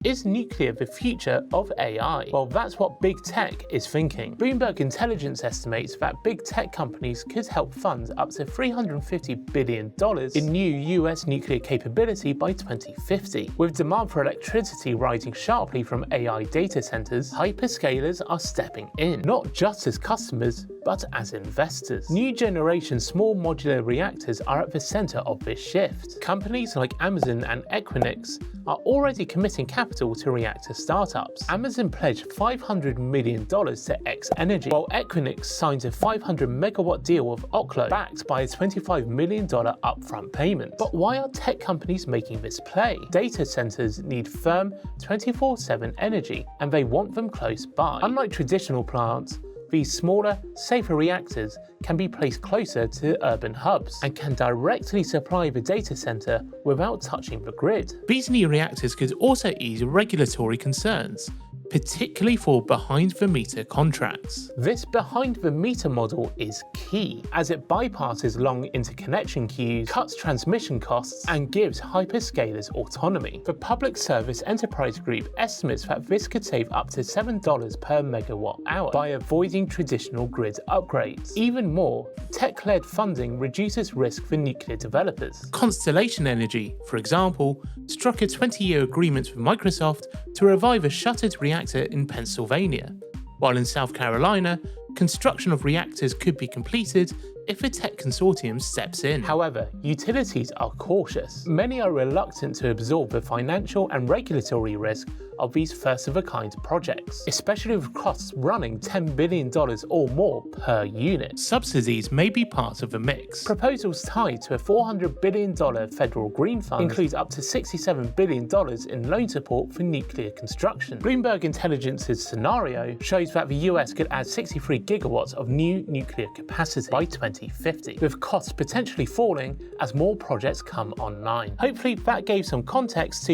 Is nuclear the future of AI? Well, that's what big tech is thinking. Bloomberg Intelligence estimates that big tech companies could help fund up to $350 billion in new US nuclear capability by 2050. With demand for electricity rising sharply from AI data centers, hyperscalers are stepping in, not just as customers, but as investors. New generation small modular reactors are at the center of this shift. Companies like Amazon and Equinix are already committing capital to reactor startups. Amazon pledged $500 million to X Energy, while Equinix signed a 500 megawatt deal with Oklo, backed by a $25 million upfront payment. But why are tech companies making this play? Data centers need firm 24/7 energy, and they want them close by. Unlike traditional plants, these smaller, safer reactors can be placed closer to urban hubs and can directly supply the data center without touching the grid. These new reactors could also ease regulatory concerns, particularly for behind-the-meter contracts. This behind-the-meter model is key, as it bypasses long interconnection queues, cuts transmission costs, and gives hyperscalers autonomy. The Public Service Enterprise Group estimates that this could save up to $7 per megawatt hour by avoiding traditional grid upgrades. Even more, tech-led funding reduces risk for nuclear developers. Constellation Energy, for example, struck a 20-year agreement with Microsoft to revive a shuttered reactor in Pennsylvania, while in South Carolina, construction of reactors could be completed if a tech consortium steps in. However, utilities are cautious. Many are reluctant to absorb the financial and regulatory risk of these first-of-a-kind projects, especially with costs running $10 billion or more per unit. Subsidies may be part of the mix. Proposals tied to a $400 billion federal green fund include up to $67 billion in loan support for nuclear construction. Bloomberg Intelligence's scenario shows that the US could add 63 gigawatts of new nuclear capacity by 2050, with costs potentially falling as more projects come online. Hopefully that gave some context to